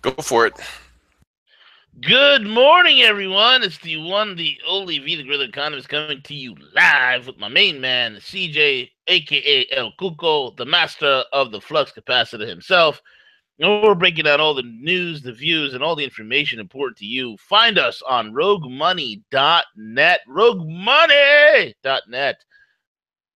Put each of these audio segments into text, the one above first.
Go for it. Good morning, everyone. It's the one, the only V, the Gorilla Economist, coming to you live with my main man, CJ, aka El Cuco, the master of the flux capacitor himself. And we're breaking down all the news, the views, and all the information important to you. Find us on roguemoney.net. Roguemoney.net,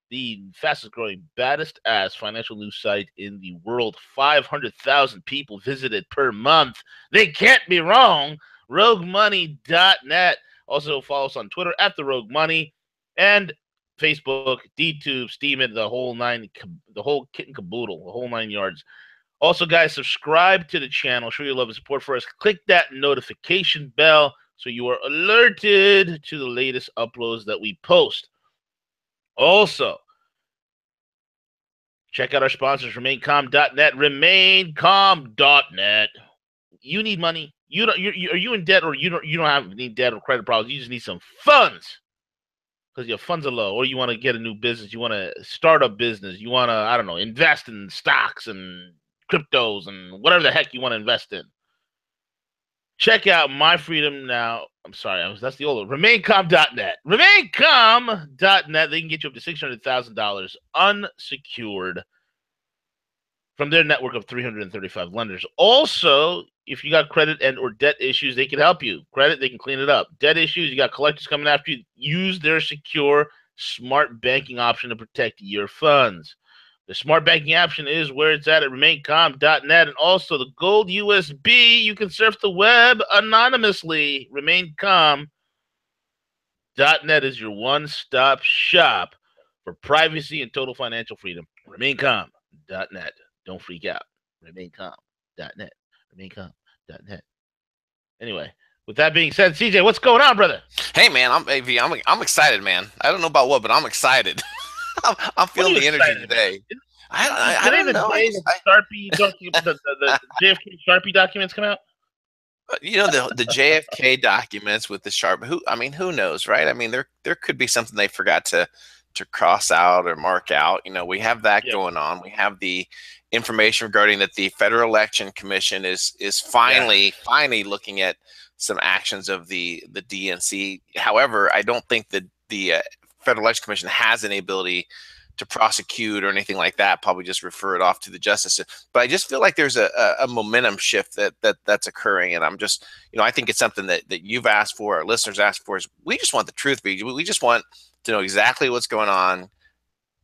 the fastest growing, baddest ass financial news site in the world. 500,000 people visited per month. They can't be wrong. RogueMoney.net. Also follow us on Twitter at the Rogue Money and Facebook, DTube, Steam it, the whole kit and caboodle, the whole 9 yards. Also, guys, subscribe to the channel. Show your love and support for us. Click that notification bell so you are alerted to the latest uploads that we post. Also, check out our sponsors, RemainCalm.net, RemainCalm.net. You need money. Are you in debt, or you don't have any debt or credit problems? You just need some funds because your funds are low, or you want to get a new business. You want to start a business. You want to, I don't know, invest in stocks and cryptos and whatever the heck you want to invest in. Check out My Freedom Now. I'm sorry, that's the old one. RemainCalm.net. RemainCalm.net. They can get you up to $600,000 unsecured from their network of 335 lenders. Also, if you got credit and or debt issues, they can help you. Credit, they can clean it up. Debt issues, you got collectors coming after you. Use their secure smart banking option to protect your funds. The smart banking option is where it's at RemainCalm.net. And also the gold USB, you can surf the web anonymously. RemainCalm.net is your one-stop shop for privacy and total financial freedom. RemainCalm.net. Don't freak out. RemainCalm.net. RemainCalm.net. Anyway, with that being said, CJ, what's going on, brother? Hey, man, I'm excited, man. I don't know about what, but I'm excited. I'm What are feeling you the energy excited about? today. Is I today don't the know. day that the Sharpie the JFK Sharpie documents come out? The JFK documents with the sharp. Who knows, right? I mean, there could be something they forgot to cross out or mark out. We have that Yeah. going on. We have the information regarding that the Federal Election Commission is Yeah. finally looking at some actions of the DNC. However, I don't think that the Federal Election Commission has any ability to prosecute or anything like that. Probably just refer it off to the justice. But I just feel like there's a momentum shift that's occurring, and I'm just, I think it's something that you've asked for, our listeners asked for. Is we just want the truth. We just want to know exactly what's going on.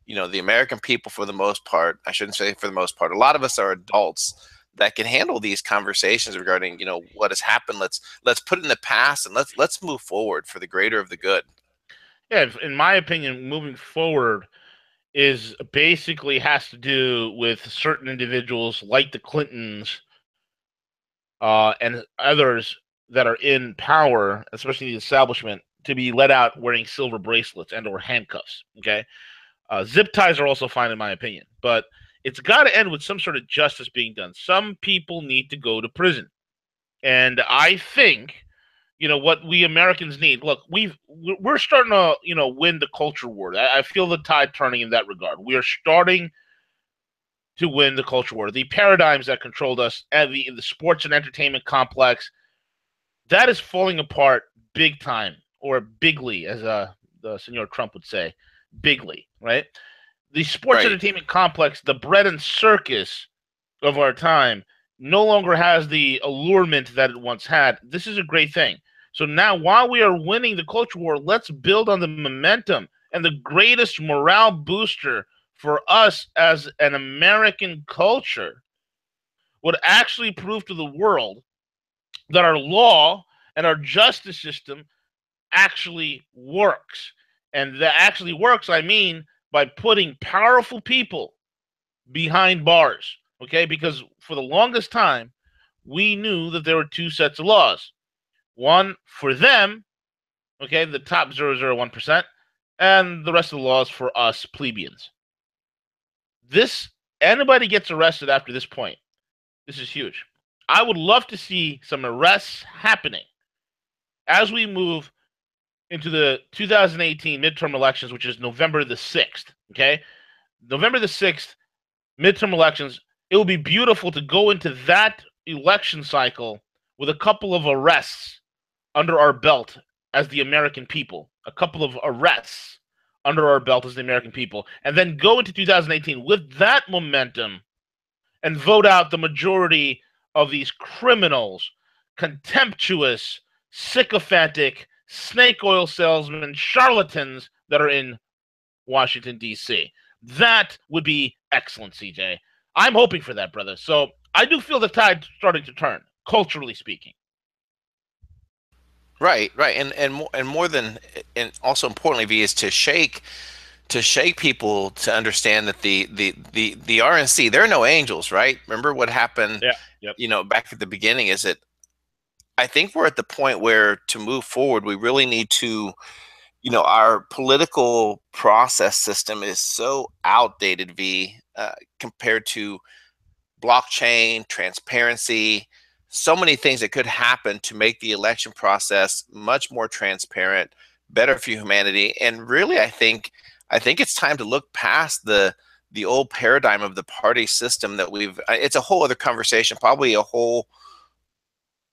The American people, for the most part, I shouldn't say for the most part, a lot of us are adults that can handle these conversations regarding, what has happened. Let's put it in the past and let's move forward for the greater of the good. Yeah, in my opinion, moving forward is basically has to do with certain individuals like the Clintons and others that are in power, especially the establishment, to be let out wearing silver bracelets and or handcuffs. Okay, zip ties are also fine in my opinion, but it's got to end with some sort of justice being done. Some people need to go to prison, and I think what we Americans need. Look, we're starting to win the culture war. I feel the tide turning in that regard. We are starting to win the culture war. The paradigms that controlled us, and the sports and entertainment complex, that is falling apart big time, or bigly, as the Senor Trump would say, bigly, right? The sports Right. entertainment complex, the bread and circus of our time, no longer has the allurement that it once had. This is a great thing. So now, while we are winning the culture war, let's build on the momentum, and the greatest morale booster for us as an American culture would actually prove to the world that our law and our justice system actually works. And that actually works, I mean, by putting powerful people behind bars. Okay, because for the longest time, we knew that there were two sets of laws. One for them, okay, the top 0.001%, and the rest of the laws for us plebeians. This Anybody gets arrested after this point, this is huge. I would love to see some arrests happening as we move into the 2018 midterm elections, which is November the 6th. Okay, November the 6th, midterm elections. It will be beautiful to go into that election cycle with a couple of arrests under our belt as the American people, a couple of arrests under our belt as the American people, and then go into 2018 with that momentum and vote out the majority of these criminals, contemptuous, sycophantic, snake oil salesmen, charlatans that are in Washington, D.C. That would be excellent, CJ. I'm hoping for that, brother. So I do feel the tide starting to turn, culturally speaking. Right, right, and more than, and also importantly, V, is to shake people to understand that the RNC, they're no angels, right? Remember what happened, Yeah. Yep. back at the beginning. Is that I think we're at the point where to move forward, we really need to, our political process system is so outdated, V, compared to blockchain, transparency, so many things that could happen to make the election process much more transparent, better for humanity. And really, I think it's time to look past the old paradigm of the party system that we've. It's a whole other conversation, probably a whole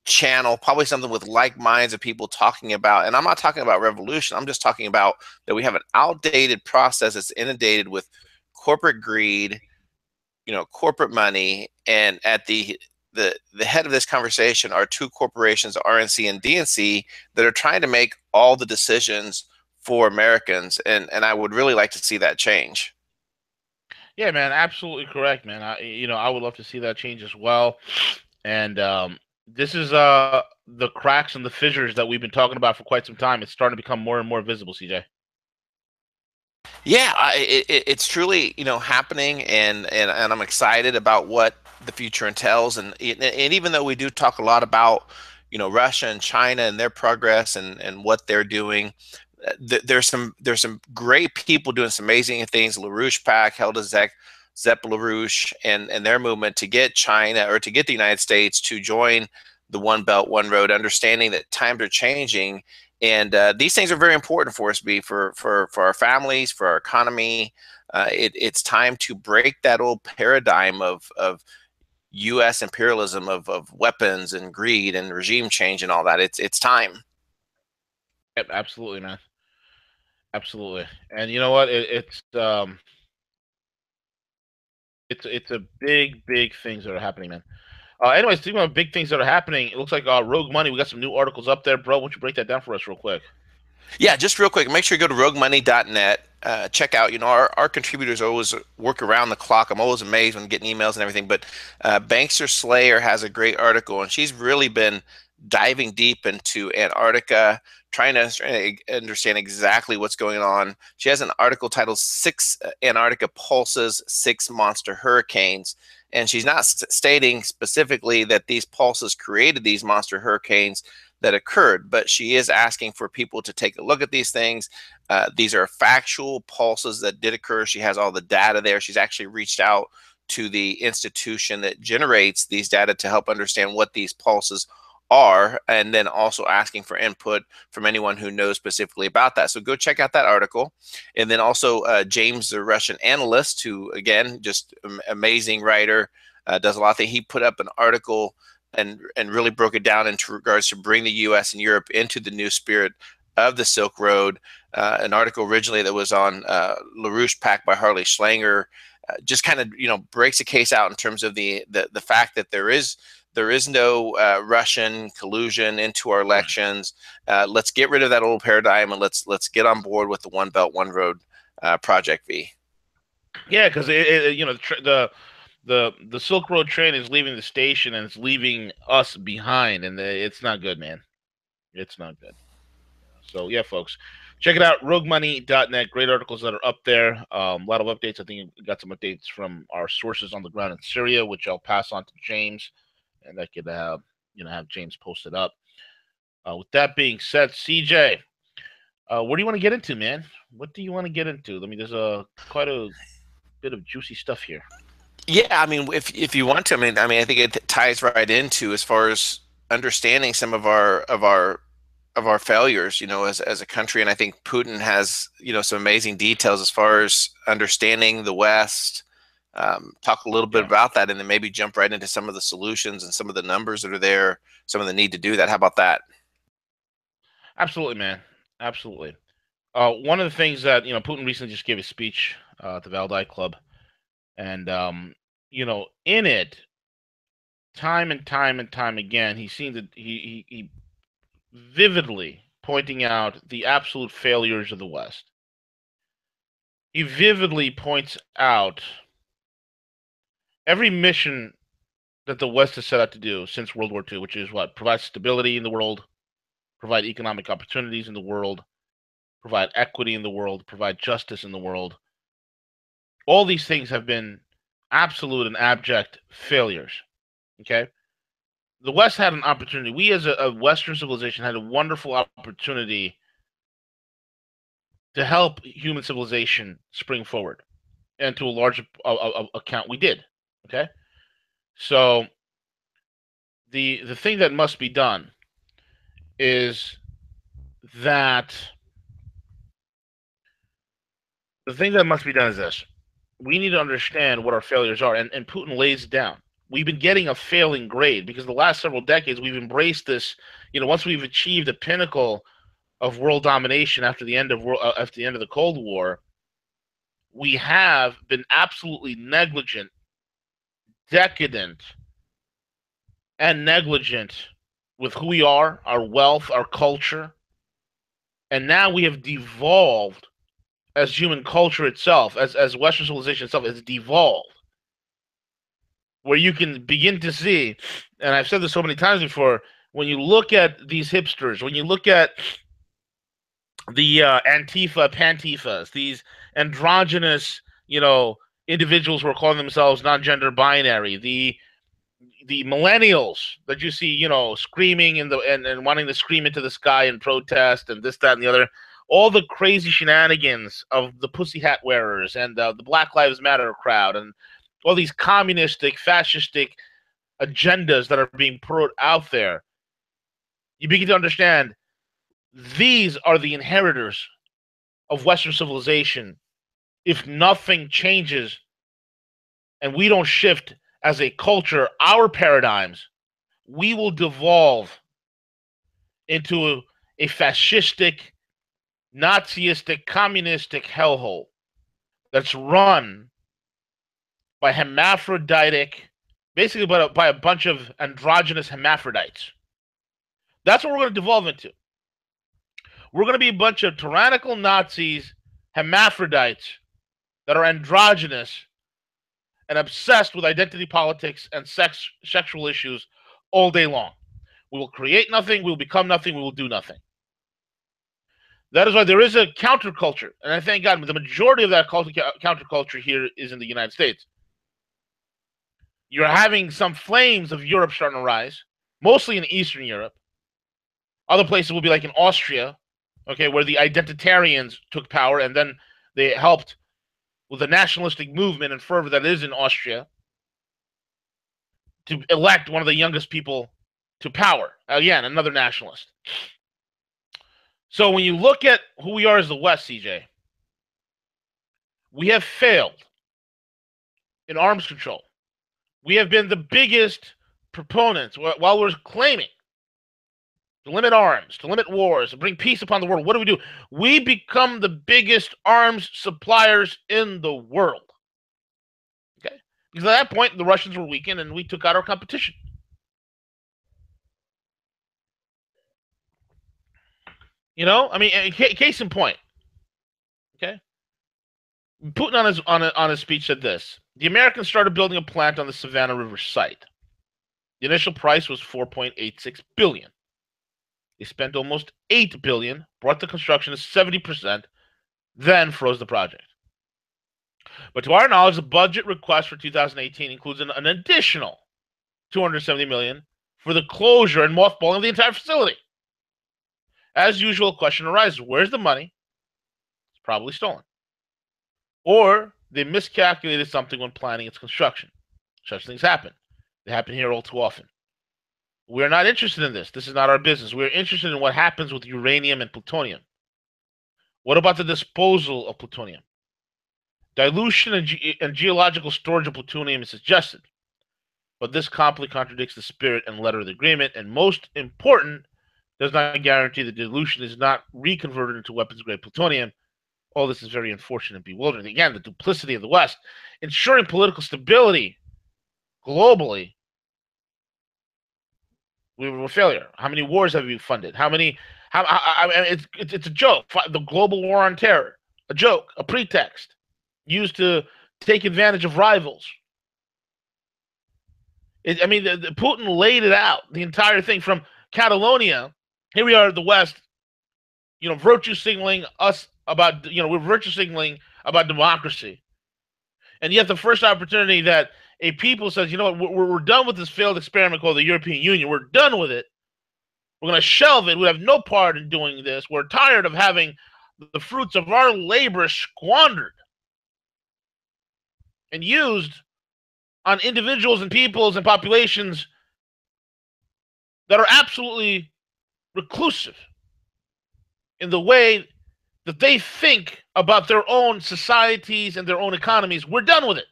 channel, probably something with like minds of people talking about. And I'm not talking about revolution. I'm just talking about that we have an outdated process that's inundated with corporate greed, corporate money, and at the head of this conversation are two corporations, RNC and DNC, that are trying to make all the decisions for Americans, and I would really like to see that change. Yeah, man, absolutely correct, man. I would love to see that change as well. And this is the cracks and the fissures that we've been talking about for quite some time. It's starting to become more and more visible, CJ. Yeah, it's truly happening, and I'm excited about what the future entails. And even though we do talk a lot about Russia and China and their progress and what they're doing, there's some great people doing some amazing things. LaRouche Pack, Helda Zepp LaRouche, and their movement to get China, or to get the United States to join the One Belt One Road, understanding that times are changing, and these things are very important for us, be for our families, for our economy. It's time to break that old paradigm of U.S. imperialism, of weapons and greed and regime change and all that. It's time. Yep, absolutely, man. Absolutely. And you know what? It's a big things that are happening, man. Anyways, speaking of big things that are happening, it looks like Rogue Money. We got some new articles up there, bro. Why don't you break that down for us real quick? Yeah, just real quick, make sure you go to roguemoney.net. Check out, our contributors always work around the clock. I'm always amazed when getting emails and everything. But Bankster Slayer has a great article, and she's really been diving deep into Antarctica, trying to understand exactly what's going on. She has an article titled Six Antarctica Pulses, Six Monster Hurricanes. And she's not stating specifically that these pulses created these monster hurricanes that occurred, but she is asking for people to take a look at these things. These are factual pulses that did occur. She has all the data there. She's actually reached out to the institution that generates these data to help understand what these pulses are, and then also asking for input from anyone who knows specifically about that. So go check out that article. And then also James, the Russian analyst, who again, just amazing writer, does a lot of things. He put up an article and really broke it down into regards to bring the U.S. and Europe into the new spirit of the Silk Road. An article originally that was on LaRouche Pack by Harley Schlanger, just kind of breaks the case out in terms of the fact that there is no Russian collusion into our elections. Let's get rid of that old paradigm, and let's get on board with the One Belt One Road project, V. Yeah, because the Silk Road train is leaving the station and it's leaving us behind, and it's not good, man. It's not good. So yeah, folks, check it out. RogueMoney.net. Great articles that are up there. A lot of updates. I think we got some updates from our sources on the ground in Syria, which I'll pass on to James, and I could have James post it up. With that being said, CJ, what do you want to get into, man? What do you want to get into? I mean, there's quite a bit of juicy stuff here. Yeah, I mean, if you want to, I think it ties right into as far as understanding some of our failures, as a country. And I think Putin has, some amazing details as far as understanding the West, Talk a little bit about that, and then maybe jump right into some of the solutions and some of the numbers that are there, some of the need to do that. How about that? Absolutely, man. Absolutely. One of the things that Putin recently just gave a speech at the Valdai Club, and in it, time and time and time again, he seemed that he vividly pointing out the absolute failures of the West. He vividly points out every mission that the West has set out to do since World War II, which is what? Provide stability in the world, provide economic opportunities in the world, provide equity in the world, provide justice in the world. All these things have been absolute and abject failures. Okay? The West had an opportunity. We as a Western civilization had a wonderful opportunity to help human civilization spring forward. And to a large account, we did. Okay? So the thing that must be done is that this. We need to understand what our failures are, and Putin lays it down. We've been getting a failing grade because the last several decades we've embraced this. Once we've achieved a pinnacle of world domination after the end of the Cold War, we have been absolutely negligent, decadent, and negligent with who we are, our wealth, our culture, and now we have devolved as human culture itself, as Western civilization itself, has devolved, where you can begin to see, and I've said this so many times before, when you look at these hipsters, when you look at the Antifa, Pantifas, these androgynous, individuals who are calling themselves non-gender binary, the millennials that you see, screaming and wanting to scream into the sky and protest and this, that, and the other, all the crazy shenanigans of the pussy hat wearers and the Black Lives Matter crowd and all these communistic, fascistic agendas that are being put out there, you begin to understand these are the inheritors of Western civilization. If nothing changes and we don't shift as a culture, our paradigms, we will devolve into a fascistic, Nazistic, communistic hellhole that's run by hermaphroditic, basically by a bunch of androgynous hermaphrodites. That's what we're going to devolve into. We're going to be a bunch of tyrannical Nazis, hermaphrodites that are androgynous and obsessed with identity politics and sexual issues all day long. We will create nothing, we will become nothing, we will do nothing. That is why there is a counterculture, and I thank God the majority of that counterculture here is in the United States. You're having some flames of Europe starting to rise, mostly in Eastern Europe. Other places will be like in Austria, okay, where the identitarians took power, and then they helped with the nationalistic movement and fervor that is in Austria to elect one of the youngest people to power. Again, another nationalist. So when you look at who we are as the West, CJ, we have failed in arms control. We have been the biggest proponents, while we're claiming to limit arms, to limit wars, to bring peace upon the world. What do? We become the biggest arms suppliers in the world. Okay? Because at that point, the Russians were weakened and we took out our competition. Case in point. Okay? Putin on his speech said this: the Americans started building a plant on the Savannah River site. The initial price was $4.86 billion. They spent almost $8 billion, brought the construction to 70%, then froze the project. But to our knowledge, the budget request for 2018 includes an additional $270 million for the closure and mothballing of the entire facility. As usual, a question arises: where's the money? It's probably stolen. Or they miscalculated something when planning its construction. Such things happen. They happen here all too often. We're not interested in this. This is not our business. We're interested in what happens with uranium and plutonium. What about the disposal of plutonium? Dilution and geological storage of plutonium is suggested, but this completely contradicts the spirit and letter of the agreement, and most important, does not guarantee that dilution is not reconverted into weapons-grade plutonium. All this is very unfortunate and bewildering. Again, the duplicity of the West. Ensuring political stability globally, we were a failure. How many wars have you funded? How many? It's a joke. The global war on terror, a joke, a pretext used to take advantage of rivals. Putin laid it out, the entire thing from Catalonia. Here we are, the West, virtue signaling us about, we're virtue signaling about democracy. And yet the first opportunity that a people says, you know what, we're done with this failed experiment called the European Union. We're done with it. We're going to shelve it. We have no part in doing this. We're tired of having the fruits of our labor squandered and used on individuals and peoples and populations that are absolutely reclusive in the way that they think about their own societies and their own economies. We're done with it.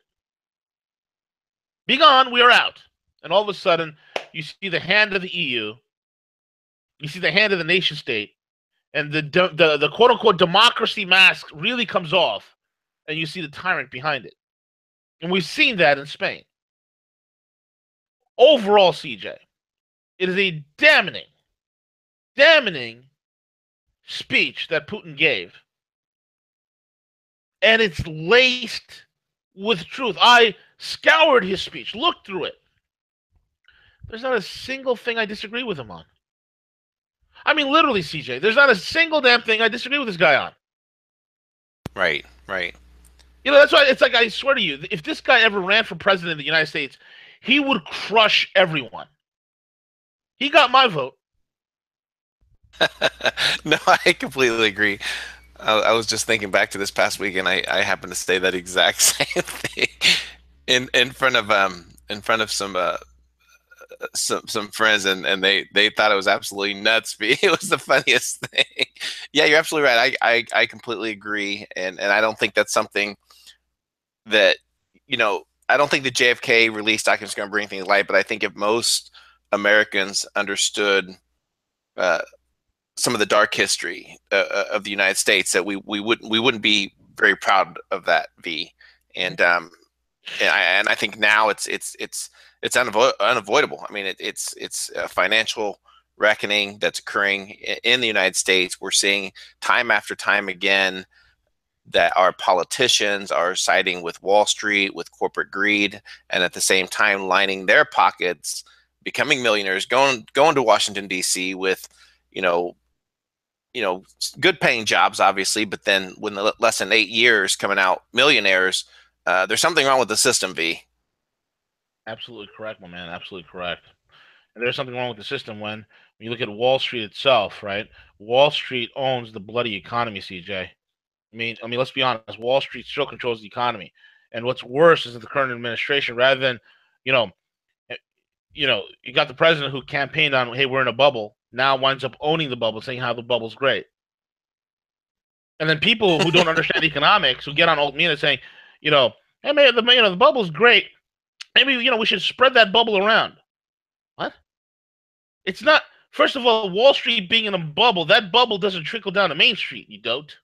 Be gone, we are out. And all of a sudden, you see the hand of the EU, you see the hand of the nation state, and the quote-unquote democracy mask really comes off, and you see the tyrant behind it. And we've seen that in Spain. Overall, CJ, it is a damning speech that Putin gave. And it's laced with truth. I scoured his speech, looked through it. There's not a single thing I disagree with him on. I mean, literally, CJ, there's not a single damn thing I disagree with this guy on. Right. That's why it's like, I swear to you, if this guy ever ran for president of the United States, he would crush everyone. He got my vote. No, I completely agree. I was just thinking back to this past week, and I happened to say that exact same thing in front of some friends, and they thought it was absolutely nuts. It was the funniest thing. Yeah, you're absolutely right. I completely agree, and I don't think that's something that, I don't think the JFK release document is going to bring anything to light, but I think if most Americans understood some of the dark history of the United States, that we wouldn't be very proud of that, V. And I think now it's unavoidable. I mean, it's a financial reckoning that's occurring in the United States. We're seeing time after time again that our politicians are siding with Wall Street, with corporate greed, and at the same time lining their pockets, becoming millionaires, going to Washington, D.C. with, good paying jobs, obviously, but then when less than 8 years coming out millionaires, there's something wrong with the system, V. Absolutely correct, my man. Absolutely correct. And there's something wrong with the system when you look at Wall Street itself, right? Wall Street owns the bloody economy, CJ. I mean, let's be honest. Wall Street still controls the economy, and what's worse is that the current administration, rather than, you got the president who campaigned on, "Hey, we're in a bubble," now winds up owning the bubble, saying how the bubble's great. And then people who don't understand economics, who get on old media saying, "Hey, man, the bubble's great. Maybe we should spread that bubble around." What? It's not. First of all, Wall Street being in a bubble, that bubble doesn't trickle down to Main Street. You don't.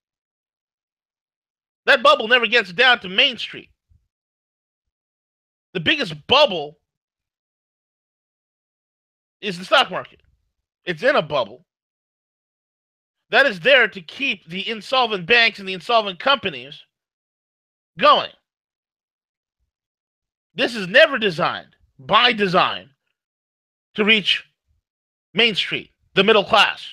That bubble never gets down to Main Street. The biggest bubble is the stock market. It's in a bubble that is there to keep the insolvent banks and the insolvent companies going. This is never designed, by design, to reach Main Street, the middle class.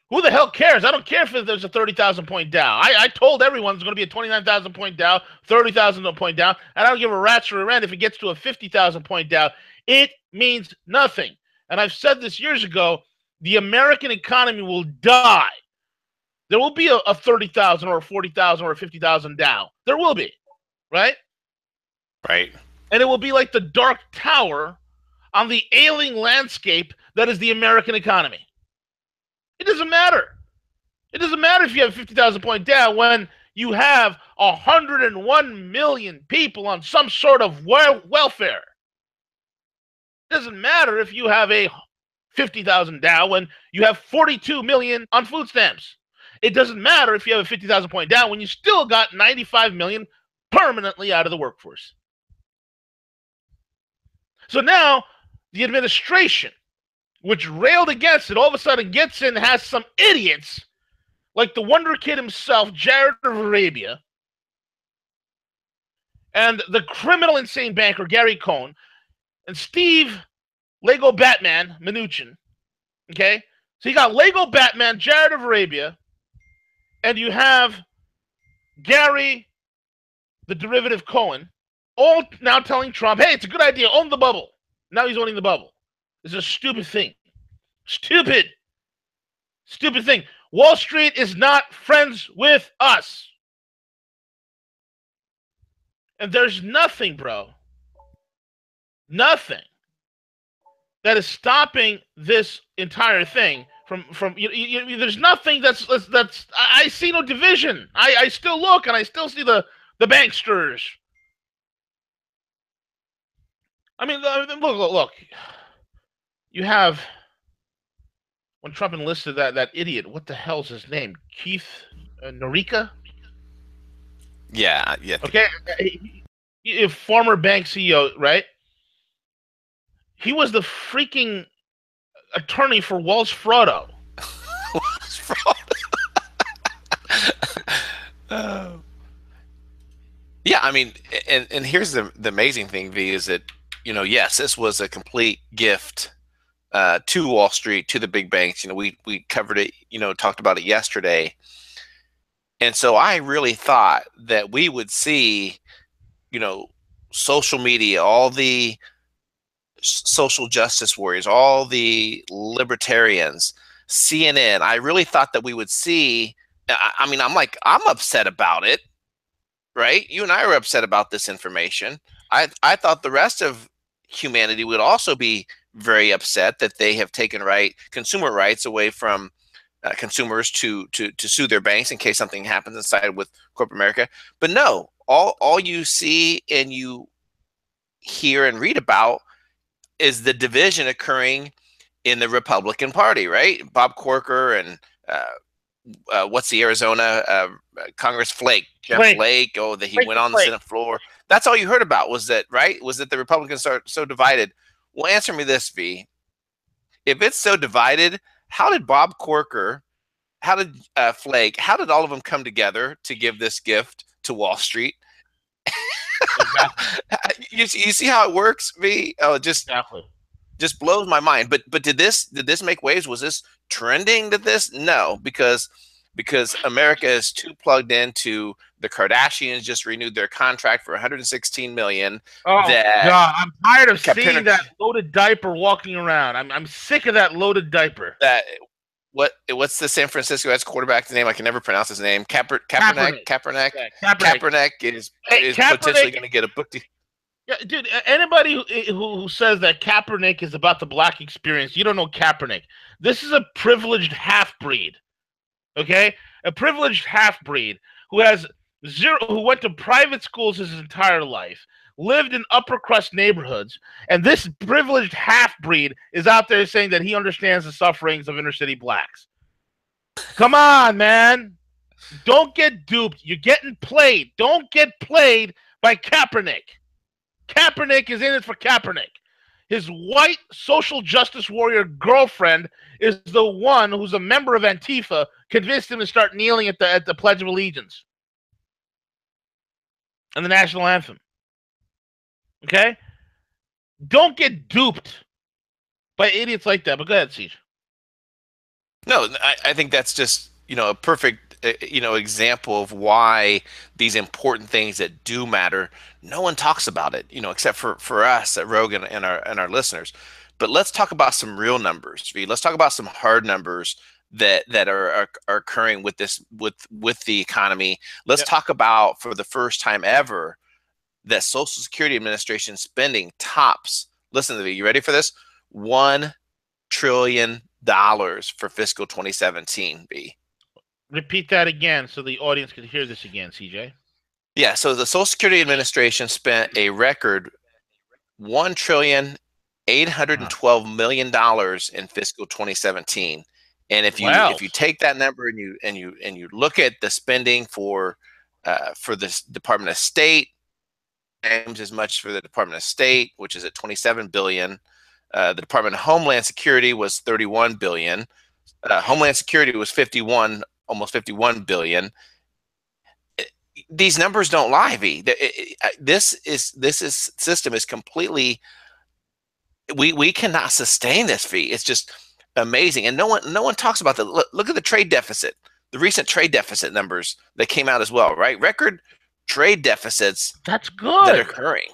Who the hell cares? I don't care if there's a 30,000 point Dow. I told everyone there's going to be a 29,000 point Dow, 30,000 point Dow, and I don't give a rat's or a rent if it gets to a 50,000 point Dow. It means nothing. And I've said this years ago, the American economy will die. There will be a 30,000 or a 40,000 or a 50,000 Dow. There will be, right? Right. And it will be like the Dark Tower on the ailing landscape that is the American economy. It doesn't matter. It doesn't matter if you have a 50,000 point Dow when you have 101 million people on some sort of welfare. It doesn't matter if you have a 50,000 Dow when you have 42 million on food stamps. It doesn't matter if you have a 50,000 point Dow when you still got 95 million permanently out of the workforce. So now the administration, which railed against it, all of a sudden gets in, has some idiots like the Wonder Kid himself, Jared of Arabia, and the criminal insane banker Gary Cohn, and Steve Lego Batman Mnuchin. Okay? So you got Lego Batman, Jared of Arabia, and you have Gary, the derivative Cohen, all now telling Trump, hey, it's a good idea, own the bubble. Now he's owning the bubble. It's a stupid thing. Stupid thing. Wall Street is not friends with us. And there's nothing, bro. Nothing that is stopping this entire thing from there's nothing that's I see no division. I still look and I still see the banksters. I mean, look. You have, when Trump enlisted that idiot, what the hell's his name? Keith Norika? Yeah. Okay, former bank CEO, right? He was the freaking attorney for Wells Fargo. Yeah, I mean, and here's the amazing thing, V, is that, yes, this was a complete gift to Wall Street, to the big banks. We covered it, talked about it yesterday. And so I really thought that we would see, social media, all the social justice warriors, all the libertarians, CNN. I really thought that we would see, I mean, I'm upset about it, right? You and I were upset about this information. I thought the rest of humanity would also be very upset that they have taken consumer rights away from consumers to sue their banks in case something happens inside with corporate America. But no, all you see and you hear and read about is the division occurring in the Republican Party, right? Bob Corker and what's the Arizona Congress Jeff Flake. Oh, that he went on the Senate floor. That's all you heard about, was that, right? Was that the Republicans are so divided? Well, answer me this, V. If it's so divided, how did Bob Corker, how did Flake, how did all of them come together to give this gift to Wall Street? Exactly. You see how it works, V? Oh, it just blows my mind. But did this make waves? Was this trending to this? No, because America is too plugged into the Kardashians. Just renewed their contract for $116 million. Oh God, I'm tired of seeing that loaded diaper walking around. I'm sick of that loaded diaper. What's the San Francisco Red's quarterback's name? I can never pronounce his name. Kaepernick is potentially going to get a book deal. Yeah, dude. Anybody who says that Kaepernick is about the black experience, you don't know Kaepernick. This is a privileged half-breed. Okay, a privileged half-breed who went to private schools his entire life, lived in upper crust neighborhoods, and this privileged half-breed is out there saying that he understands the sufferings of inner city blacks. Come on, man. Don't get duped. You're getting played. Don't get played by Kaepernick. Kaepernick is in it for Kaepernick. His white social justice warrior girlfriend is the one who's a member of Antifa, convinced him to start kneeling at the Pledge of Allegiance and the national anthem. Okay? Don't get duped by idiots like that. But go ahead, Siege. No, I think that's just, a perfect, example of why these important things that do matter, no one talks about it, except for us at Rogan and our listeners. But let's talk about some real numbers. Let's talk about some hard numbers that are occurring with this, with the economy. Let's talk about, for the first time ever, that Social Security Administration spending tops. Listen to me. You ready for this? $1 trillion for fiscal 2017. B. Repeat that again so the audience can hear this again, CJ. Yeah, so the Social Security Administration spent a record $1,812,000,000 in fiscal 2017. And if Wow. you take that number and you look at the spending for this Department of State, as much for the Department of State, which is at 27 billion. The Department of Homeland Security was 31 billion. Homeland Security was 51, almost 51 billion. These numbers don't lie, V. This system is completely. We cannot sustain this, V. It's just amazing, and no one talks about that. Look at the trade deficit, the recent trade deficit numbers that came out as well, right? Record trade deficits. That's good. That are occurring.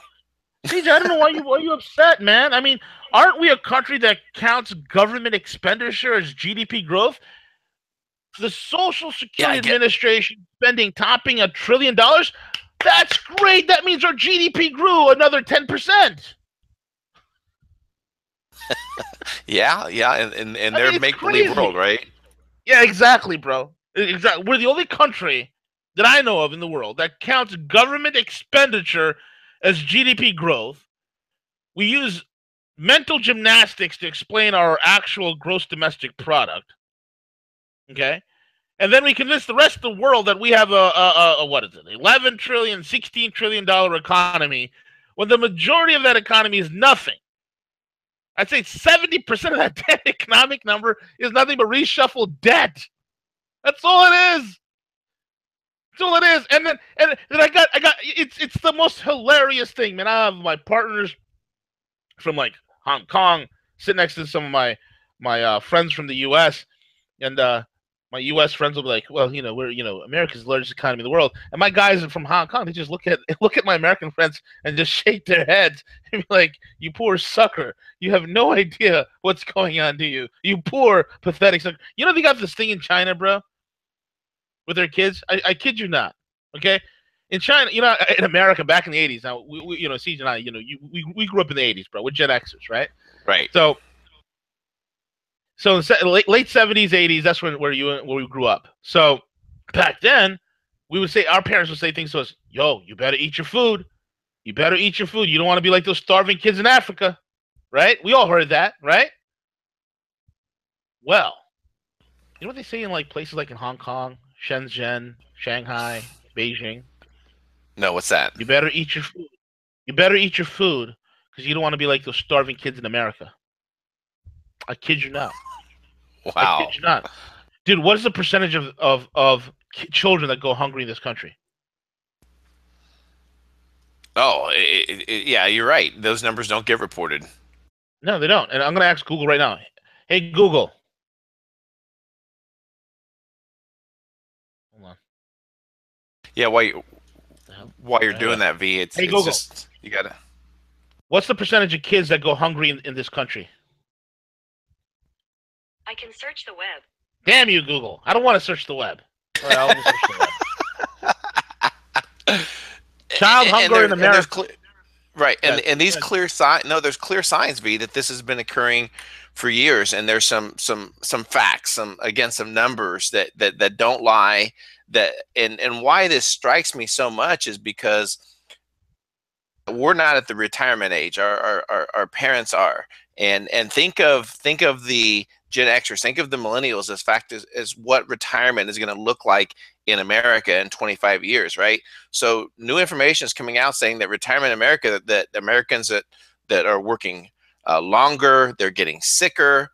CJ, I don't know why you upset, man. I mean, aren't we a country that counts government expenditure as GDP growth? The Social Security Administration spending topping $1 trillion. That's great. That means our GDP grew another 10%. Yeah, and their make-believe world, right? Yeah, exactly, bro. Exactly. We're the only country that I know of in the world that counts government expenditure as GDP growth. We use mental gymnastics to explain our actual gross domestic product. Okay? And then we convince the rest of the world that we have a what is it, 11 trillion, $16 trillion economy, when the majority of that economy is nothing. I'd say 70% of that debt economic number is nothing but reshuffled debt. That's all it is. That's all it is. And then I got it's the most hilarious thing, man. I have my partners from like Hong Kong sit next to some of my friends from the US, and my U.S. friends will be like, well, we're, America's the largest economy in the world. And my guys from Hong Kong, they just look at my American friends and just shake their heads and be like, you poor sucker. You have no idea what's going on, do you? You poor, pathetic sucker. They got this thing in China, bro, with their kids. I kid you not, okay? In China, in America back in the 80s, now, we CJ and I, we grew up in the 80s, bro. We're Gen Xers, right? Right. So in the late 70s, 80s, that's where we grew up. So back then, our parents would say things to us, yo, you better eat your food. You better eat your food. You don't want to be like those starving kids in Africa, right? We all heard that, right? Well, you know what they say in like places like in Hong Kong, Shenzhen, Shanghai, Beijing? No, what's that? You better eat your food. You better eat your food because you don't want to be like those starving kids in America. I kid you not. Wow. I kid you not. Dude, what is the percentage of children that go hungry in this country? Oh, yeah, you're right. Those numbers don't get reported. No, they don't. And I'm going to ask Google right now. Hey, Google. Hold on. Yeah, while you're doing that, V, it's Google. just, you got to. What's the percentage of kids that go hungry in this country? I can search the web. Damn you, Google. I don't want to search the web. All right, I'll search the web. Child hunger in America. Right, and these clear signs. No, there's clear signs, V, that this has been occurring for years, and there's some facts, some numbers that don't lie. And why this strikes me so much is because we're not at the retirement age. Our parents are, and think of the Gen Xers, think of the millennials as what retirement is going to look like in America in 25 years, right? So new information is coming out saying that retirement in America, that Americans that are working longer, they're getting sicker,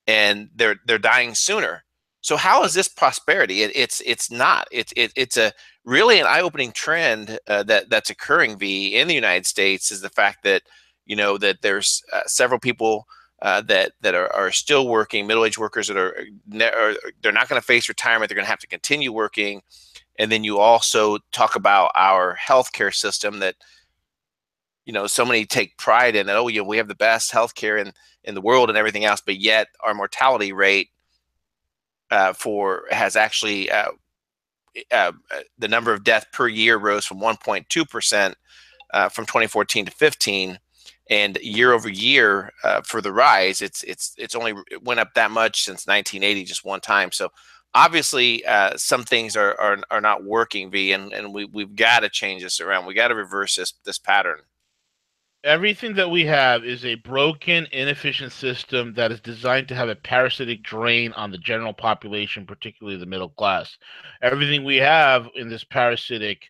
and they're dying sooner. So how is this prosperity? It's not. It's a really an eye-opening trend that's occurring, V, in the United States, is the fact that that there's several people that are still working, middle-aged workers that they're not going to face retirement. They're going to have to continue working. And then you also talk about our healthcare system that so many take pride in that. Oh, we have the best healthcare in the world and everything else, but yet our mortality rate has actually the number of deaths per year rose from 1.2% from 2014 to 15. And year over year for the rise, it went up that much since 1980, just one time. So obviously some things are not working, V, and we've got to change this around. We got to reverse this pattern. Everything that we have is a broken, inefficient system that is designed to have a parasitic drain on the general population, particularly the middle class. Everything we have in this parasitic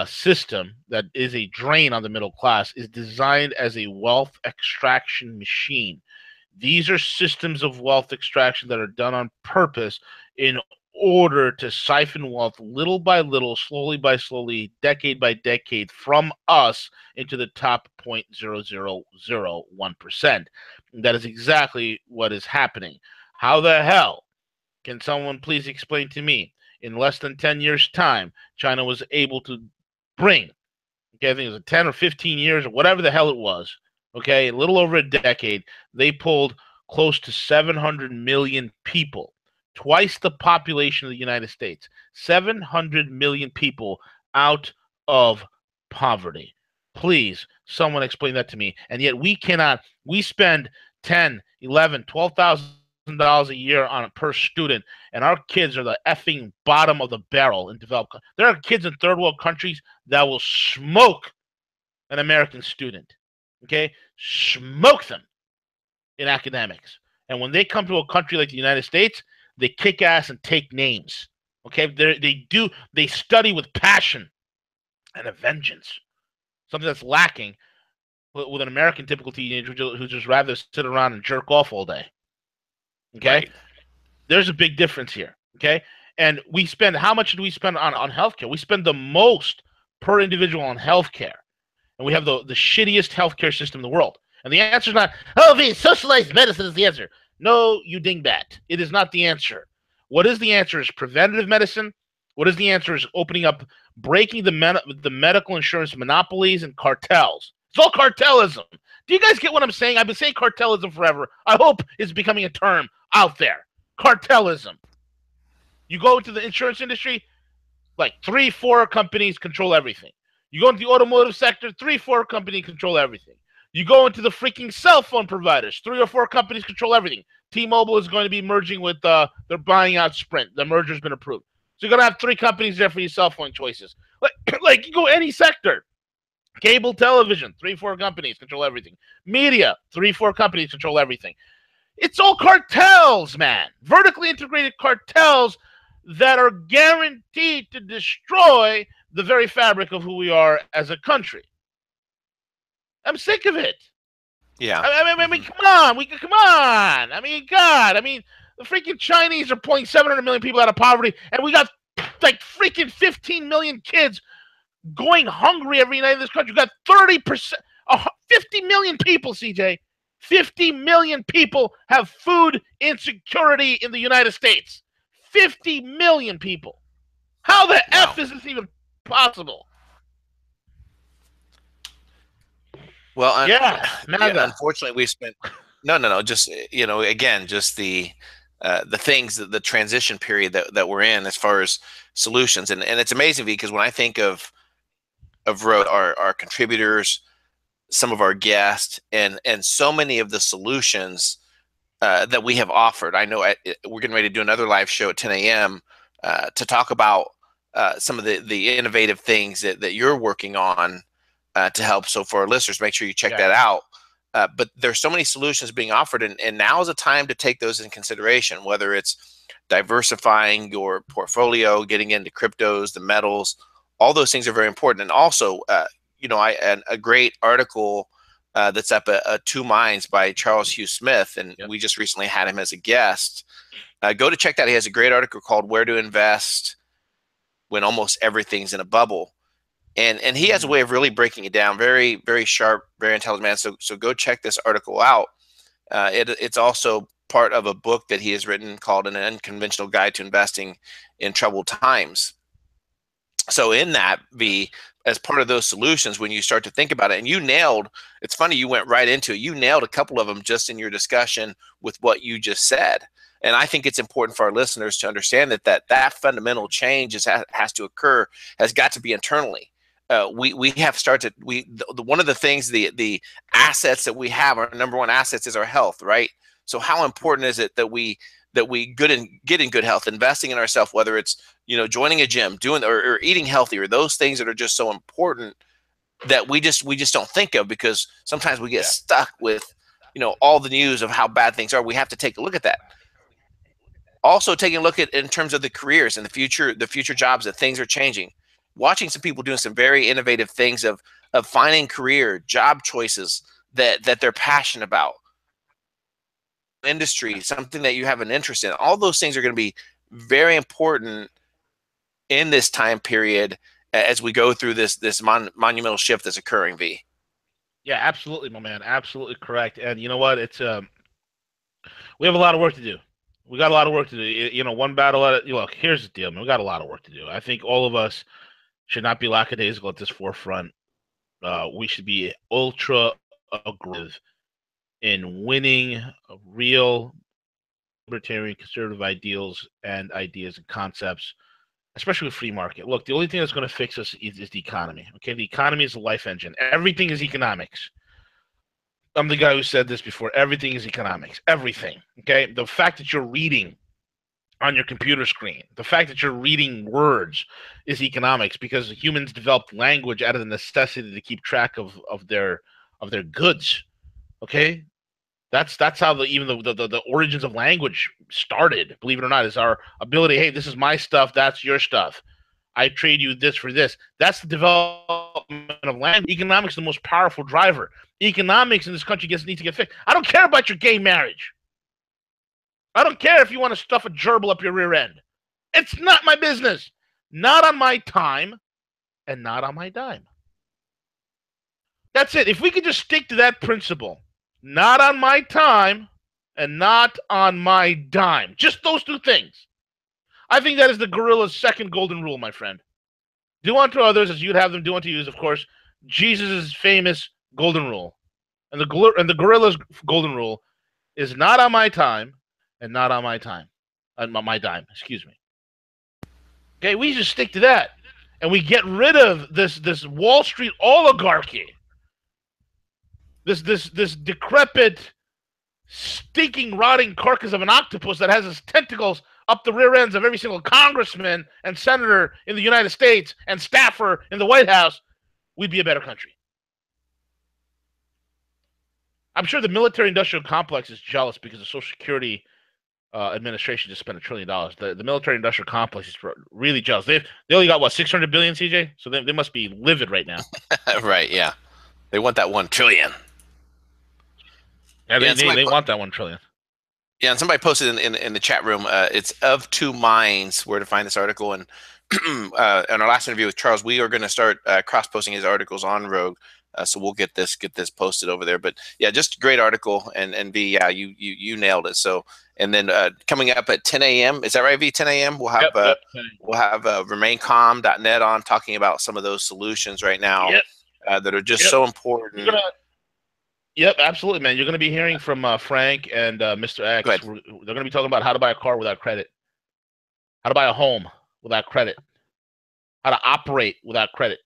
system that is a drain on the middle class is designed as a wealth extraction machine. These are systems of wealth extraction that are done on purpose in order to siphon wealth little by little, slowly by slowly, decade by decade from us into the top 0.0001%. That is exactly what is happening. How the hell can someone please explain to me in less than 10 years' time, China was able to bring, okay, I think it was 10 or 15 years or whatever the hell it was, okay, a little over a decade, they pulled close to 700 million people, twice the population of the United States, 700 million people out of poverty. Please, someone explain that to me. And yet we cannot, we spend 10, 11, $12,000 a year on per student, and our kids are the effing bottom of the barrel in developed. There are kids in third world countries that will smoke an American student, okay? Smoke them in academics. And when they come to a country like the United States, they kick ass and take names, okay? They study with passion and a vengeance, something that's lacking with an American typical teenager who just rather sit around and jerk off all day, okay? Right. There's a big difference here, okay? And we spend, how much do we spend on healthcare? We spend the most per individual on healthcare. And we have the shittiest healthcare system in the world. And the answer is not, oh, socialized medicine is the answer. No, you dingbat. It is not the answer. What is the answer is preventative medicine. What is the answer is opening up, breaking the medical insurance monopolies and cartels. It's all cartelism. Do you guys get what I'm saying? I've been saying cartelism forever. I hope it's becoming a term out there. Cartelism. You go into the insurance industry, like 3-4 companies control everything. You go into the automotive sector, 3-4 companies control everything. You go into the freaking cell phone providers, 3 or 4 companies control everything. T-Mobile is going to be merging with, they're buying out Sprint. The merger's been approved. So you're going to have 3 companies there for your cell phone choices. Like you go any sector. Cable television, 3-4 companies control everything. Media, 3-4 companies control everything. It's all cartels, man. Vertically integrated cartels that are guaranteed to destroy the very fabric of who we are as a country. I'm sick of it. Yeah. I mean, come on. I mean, God. I mean, the freaking Chinese are pulling 700 million people out of poverty, and we got like freaking 15 million kids going hungry every night in this country. We got 30%, 50 million people, CJ. 50 million people have food insecurity in the United States. 50 million people. How the F is this even possible? Well, Yeah, unfortunately, we spent no. Just again, just the things, the transition period that we're in as far as solutions, and it's amazing because when I think of our contributors, some of our guests, and so many of the solutions that we have offered. I know we're getting ready to do another live show at 10 a.m. To talk about some of the innovative things that you're working on to help. So for our listeners, make sure you check that out. But there's so many solutions being offered, and now is a time to take those in consideration, whether it's diversifying your portfolio, getting into cryptos, the metals, all those things are very important. And also, a great article that's up at Two Minds by Charles Hugh Smith, and we just recently had him as a guest. Go to check that. He has a great article called "Where to Invest When Almost Everything's in a Bubble," and he has a way of really breaking it down. Very, very sharp, very intelligent man. So go check this article out. It's also part of a book that he has written called "An Unconventional Guide to Investing in Troubled Times." So in that, as part of those solutions, when you start to think about it, and it's funny, you went right into it. You nailed a couple of them just in your discussion with what you just said. And I think it's important for our listeners to understand that fundamental change has to occur, has got to be internally. We have started, one of the things, the assets that we have, our number one assets is our health, right? So how important is it that we get in good health, investing in ourselves, whether it's, you know, joining a gym, doing or eating healthy, or those things that are just so important that we just don't think of, because sometimes we get stuck with, you know, all the news of how bad things are. We have to take a look at that. Also taking a look at in terms of the careers and the future jobs, that things are changing. Watching some people doing some very innovative things of finding career job choices that they're passionate about, industry, something that you have an interest in. All those things are going to be very important in this time period as we go through this monumental shift that's occurring. V. Yeah, absolutely, my man. Absolutely correct. And you know what? It's we have a lot of work to do. We got a lot of work to do. You know, one battle at it. Look, here's the deal, man. We got a lot of work to do. I think all of us should not be lackadaisical at this forefront. We should be ultra aggressive in winning real libertarian conservative ideals and ideas and concepts, especially with free market. Look, the only thing that's going to fix us is the economy. Okay, the economy is the life engine. Everything is economics. I'm the guy who said this before. Everything is economics. Everything. Okay, the fact that you're reading on your computer screen, the fact that you're reading words is economics, because humans developed language out of the necessity to keep track of their goods. Okay, that's how even the origins of language started. Believe it or not, is our ability. Hey, this is my stuff. That's your stuff. I trade you this for this. That's the development of language. Economics is the most powerful driver. Economics in this country needs to get fixed. I don't care about your gay marriage. I don't care if you want to stuff a gerbil up your rear end. It's not my business. Not on my time and not on my dime. That's it. If we could just stick to that principle, not on my time and not on my dime, just those two things, I think that is the gorilla's second golden rule, my friend. Do unto others as you'd have them do unto you is, of course, Jesus' famous golden rule. And the gorilla's golden rule is not on my time and not on my time. On my dime, excuse me. Okay, we just stick to that. And we get rid of this Wall Street oligarchy. This decrepit, stinking, rotting carcass of an octopus that has its tentacles up the rear ends of every single congressman and senator in the United States and staffer in the White House, we'd be a better country. I'm sure the military-industrial complex is jealous because the Social Security administration just spent $1 trillion. The military-industrial complex is really jealous. They only got, what, $600 billion, CJ? So they must be livid right now. Right, yeah. They want that $1 trillion. Yeah, they want that $1 trillion. Yeah, and somebody posted in the chat room, it's Of Two Minds where to find this article. And in our last interview with Charles, we are going to start cross-posting his articles on Rogue. So we'll get this posted over there. But yeah, just a great article. And V, yeah, you nailed it. So, and then coming up at 10 a.m. Is that right, V? 10 a.m. We'll have remaincalm.net on, talking about some of those solutions right now that are just so important. Yep, absolutely, man. You're going to be hearing from Frank and Mr. X. They're going to be talking about how to buy a car without credit, how to buy a home without credit, how to operate without credit.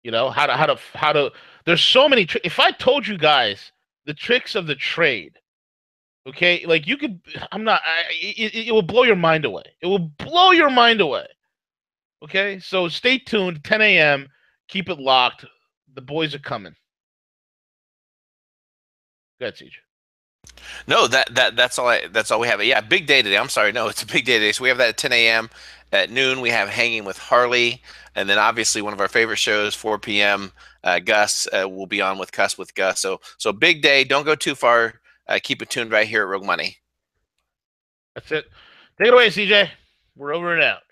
You know, how to. There's so many tricks. If I told you guys the tricks of the trade, okay, like you could. It will blow your mind away. It will blow your mind away. Okay, so stay tuned. 10 a.m. Keep it locked. The boys are coming. Go ahead, Siege. No, that's all we have. Yeah, big day today. I'm sorry, no, it's a big day today. So we have that at 10 a.m. At noon, we have Hanging with Harley, and then obviously one of our favorite shows, 4 p.m. Gus will be on with Cuss with Gus. So big day. Don't go too far. Keep it tuned right here at Rogue Money. That's it. Take it away, CJ. We're over and out.